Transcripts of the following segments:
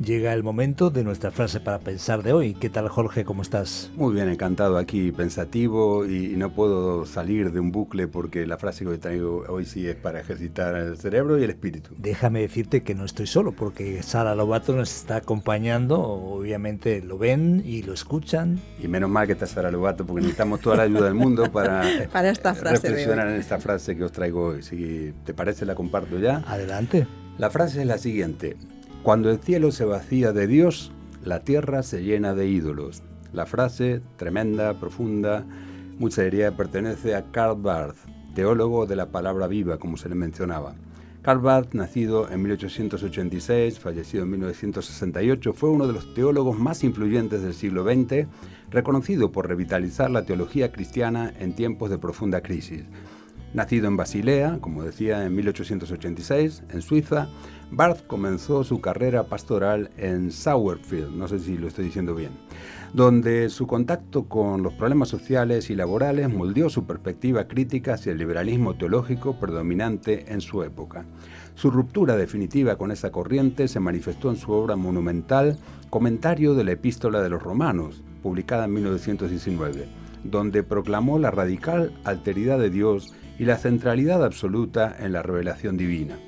Llega el momento de nuestra frase para pensar de hoy. ¿Qué tal, Jorge? ¿Cómo estás? Muy bien, encantado aquí, pensativo, y no puedo salir de un bucle porque la frase que hoy traigo hoy sí es para ejercitar el cerebro y el espíritu. Déjame decirte que no estoy solo, porque Sara Lobato nos está acompañando. Obviamente lo ven y lo escuchan. Y menos mal que está Sara Lobato, porque necesitamos toda la ayuda del mundo para esta frase reflexionar en esta frase que os traigo hoy. Si te parece, la comparto ya. Adelante. La frase es la siguiente: cuando el cielo se vacía de Dios, la tierra se llena de ídolos. La frase, tremenda, profunda, muy seria, pertenece a Karl Barth, teólogo de la palabra viva, como se le mencionaba. Karl Barth, nacido en 1886, fallecido en 1968, fue uno de los teólogos más influyentes del siglo XX, reconocido por revitalizar la teología cristiana en tiempos de profunda crisis. Nacido en Basilea, como decía, en 1886, en Suiza, Barth comenzó su carrera pastoral en Sauerfield, no sé si lo estoy diciendo bien, donde su contacto con los problemas sociales y laborales moldeó su perspectiva crítica hacia el liberalismo teológico predominante en su época. Su ruptura definitiva con esa corriente se manifestó en su obra monumental Comentario de la Epístola de los Romanos, publicada en 1919, donde proclamó la radical alteridad de Dios y la centralidad absoluta en la revelación divina.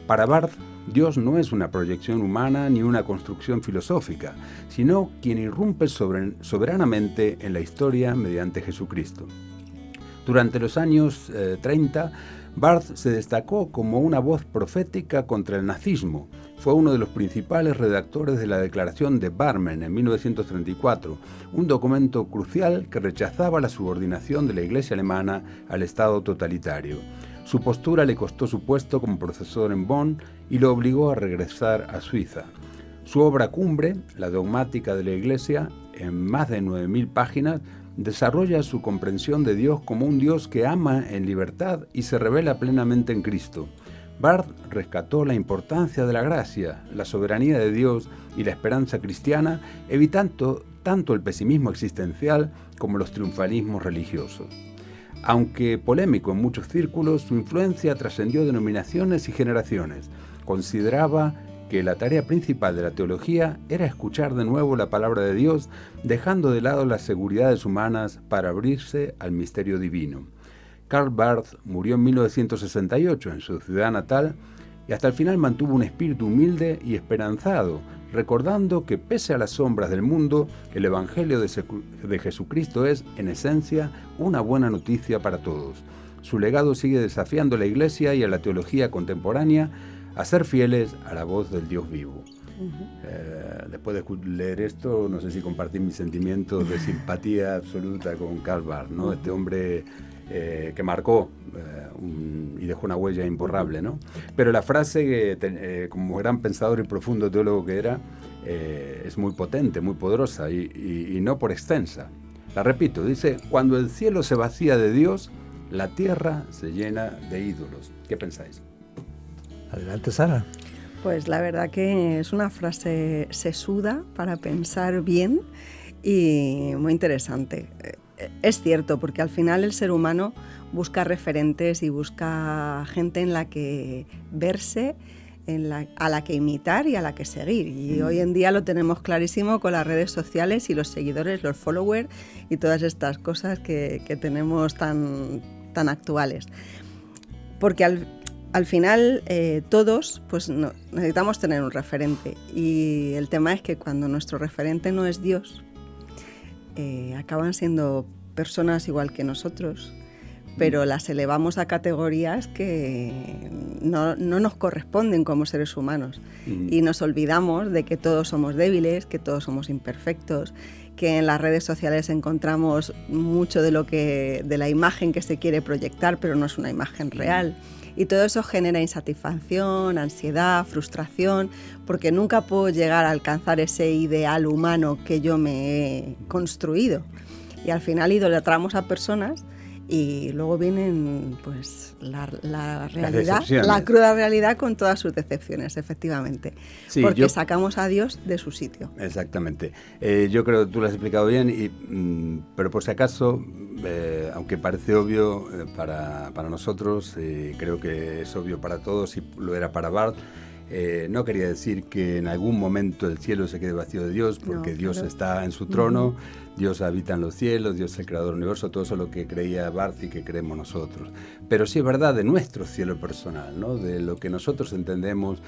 Para Barth, Dios no es una proyección humana ni una construcción filosófica, sino quien irrumpe soberanamente en la historia mediante Jesucristo. Durante los años 30, Barth se destacó como una voz profética contra el nazismo. Fue uno de los principales redactores de la Declaración de Barmen en 1934, un documento crucial que rechazaba la subordinación de la Iglesia alemana al Estado totalitario. Su postura le costó su puesto como profesor en Bonn y lo obligó a regresar a Suiza. Su obra cumbre, La dogmática de la Iglesia, en más de 9.000 páginas, desarrolla su comprensión de Dios como un Dios que ama en libertad y se revela plenamente en Cristo. Barth rescató la importancia de la gracia, la soberanía de Dios y la esperanza cristiana, evitando tanto el pesimismo existencial como los triunfalismos religiosos. Aunque polémico en muchos círculos, su influencia trascendió denominaciones y generaciones. Consideraba que la tarea principal de la teología era escuchar de nuevo la palabra de Dios, dejando de lado las seguridades humanas para abrirse al misterio divino. Karl Barth murió en 1968 en su ciudad natal y hasta el final mantuvo un espíritu humilde y esperanzado, recordando que pese a las sombras del mundo, el Evangelio de Jesucristo es, en esencia, una buena noticia para todos. Su legado sigue desafiando a la Iglesia y a la teología contemporánea a ser fieles a la voz del Dios vivo. Después de leer esto, no sé si compartir mis sentimientos de simpatía absoluta con Karl Barth, ¿no? Este hombre que marcó y dejó una huella imborrable, ¿no? Pero la frase, como gran pensador y profundo teólogo que era, es muy potente, muy poderosa y no por extensa. La repito, dice: cuando el cielo se vacía de Dios, la tierra se llena de ídolos. ¿Qué pensáis? Adelante, Sara. Pues la verdad que es una frase sesuda para pensar bien y muy interesante. Es cierto, porque al final el ser humano busca referentes y busca gente en la que verse, a la que imitar y a la que seguir. Y hoy en día lo tenemos clarísimo con las redes sociales y los seguidores, los followers y todas estas cosas que tenemos tan actuales. Porque al final todos pues necesitamos tener un referente, y el tema es que cuando nuestro referente no es Dios, acaban siendo personas igual que nosotros, pero las elevamos a categorías que no nos corresponden como seres humanos, y nos olvidamos de que todos somos débiles, que todos somos imperfectos, que en las redes sociales encontramos mucho de la imagen que se quiere proyectar, pero no es una imagen real. Y todo eso genera insatisfacción, ansiedad, frustración, porque nunca puedo llegar a alcanzar ese ideal humano que yo me he construido. Y al final idolatramos a personas y luego vienen pues la realidad, la cruda realidad con todas sus decepciones, efectivamente. Sí, porque sacamos a Dios de su sitio. Exactamente. Yo creo que tú lo has explicado bien, pero por si acaso, aunque parece obvio para nosotros, creo que es obvio para todos y lo era para Barth, No quería decir que en algún momento el cielo se quede vacío de Dios, porque No, Dios claro. está en su trono, Dios habita en los cielos, Dios es el creador del universo, todo eso es lo que creía Barth y que creemos nosotros. Pero sí es verdad de nuestro cielo personal, ¿no? De lo que nosotros entendemos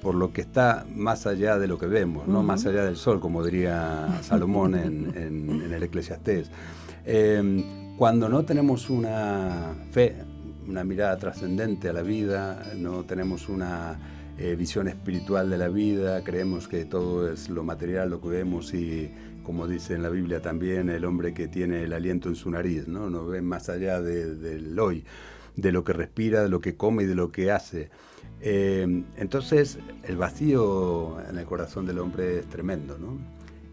por lo que está más allá de lo que vemos, ¿no? Más allá del sol, como diría Salomón en el Eclesiastés. Cuando no tenemos una fe, una mirada trascendente a la vida, no tenemos una visión espiritual de la vida, creemos que todo es lo material, lo que vemos y, como dice en la Biblia también, el hombre que tiene el aliento en su nariz, no ve más allá del hoy, de lo que respira, de lo que come y de lo que hace. Entonces el vacío en el corazón del hombre es tremendo, ¿no?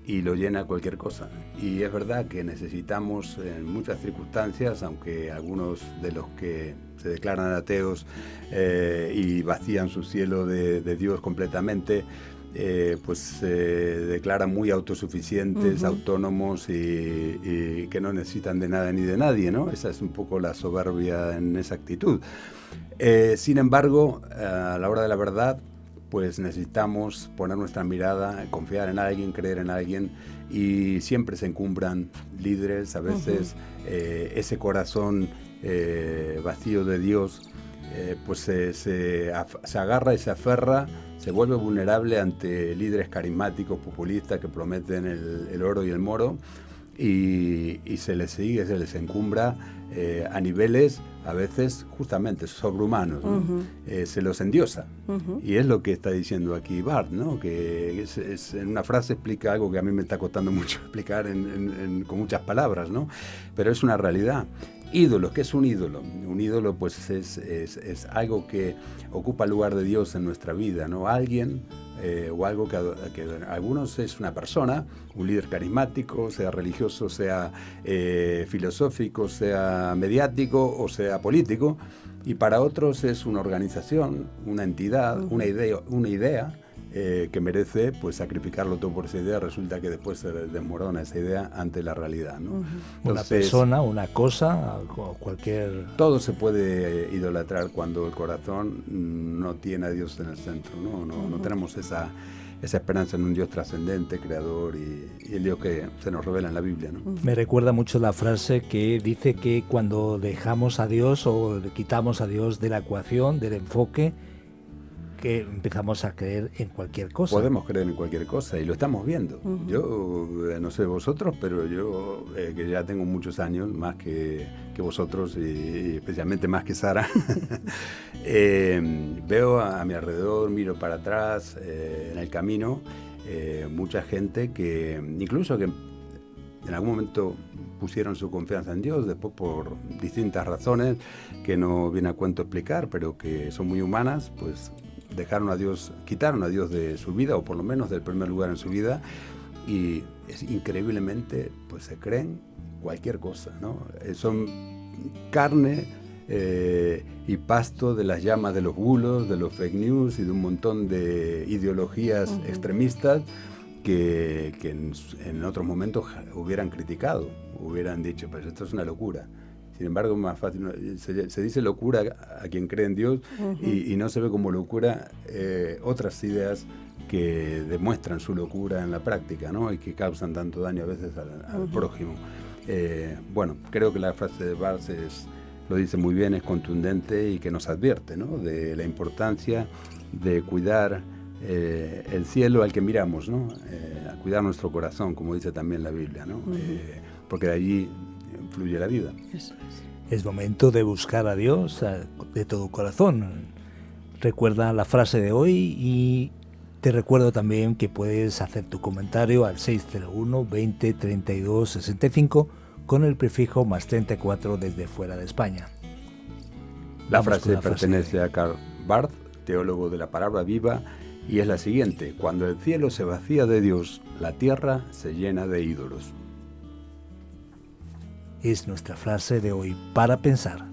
Y lo llena cualquier cosa. Y es verdad que necesitamos en muchas circunstancias, aunque algunos de los que se declaran ateos y vacían su cielo de Dios completamente, pues se declaran muy autosuficientes, autónomos y que no necesitan de nada ni de nadie, ¿no? Esa es un poco la soberbia en esa actitud. Sin embargo, a la hora de la verdad, pues necesitamos poner nuestra mirada, confiar en alguien, creer en alguien, y siempre se encumbran líderes, a veces ese corazón vacío de Dios, pues se agarra y se aferra, se vuelve vulnerable ante líderes carismáticos, populistas que prometen el oro y el moro, y se les sigue, se les encumbra a niveles a veces justamente sobrehumanos, ¿no? Se los endiosa. Y es lo que está diciendo aquí Barth, ¿no? Que en una frase explica algo que a mí me está costando mucho explicar con muchas palabras, ¿no? Pero es una realidad. Ídolos, ¿qué es un ídolo? Un ídolo pues es algo que ocupa el lugar de Dios en nuestra vida, ¿no? Alguien o algo que algunos es una persona, un líder carismático, sea religioso, sea filosófico, sea mediático o sea político, y para otros es una organización, una entidad, una idea que merece pues sacrificarlo todo por esa idea. Resulta que después se desmorona esa idea ante la realidad, ¿no? Una persona, una cosa, cualquier... Todo se puede idolatrar cuando el corazón no tiene a Dios en el centro, no tenemos esa esperanza en un Dios trascendente, creador y el Dios que se nos revela en la Biblia, ¿no? Me recuerda mucho la frase que dice que cuando dejamos a Dios o le quitamos a Dios de la ecuación, del enfoque, que empezamos a creer en cualquier cosa. Podemos creer en cualquier cosa y lo estamos viendo. Yo, no sé vosotros, pero yo, que ya tengo muchos años, más que vosotros y especialmente más que Sara, veo a mi alrededor, miro para atrás, en el camino, mucha gente que, incluso que en algún momento pusieron su confianza en Dios, después por distintas razones que no viene a cuento explicar, pero que son muy humanas, pues dejaron a Dios, quitaron a Dios de su vida, o por lo menos del primer lugar en su vida, y increíblemente pues se creen cualquier cosa, ¿no? Son carne y pasto de las llamas de los bulos, de los fake news y de un montón de ideologías extremistas que en otros momentos hubieran criticado, hubieran dicho, pues esto es una locura. Sin embargo, más fácil, se dice locura a quien cree en Dios y no se ve como locura otras ideas que demuestran su locura en la práctica, ¿no? Y que causan tanto daño a veces al prójimo. Bueno, creo que la frase de Barth lo dice muy bien, es contundente y que nos advierte, ¿no? De la importancia de cuidar el cielo al que miramos, ¿no? A cuidar nuestro corazón, como dice también la Biblia, ¿no? Porque de allí fluye la vida. Eso es. Es momento de buscar a Dios de todo corazón. Recuerda la frase de hoy y te recuerdo también que puedes hacer tu comentario al 601 20 32 65 con el prefijo más 34 desde fuera de España. La frase pertenece a Karl Barth, teólogo de la palabra viva, y es la siguiente: cuando el cielo se vacía de Dios, la tierra se llena de ídolos. Es nuestra frase de hoy para pensar.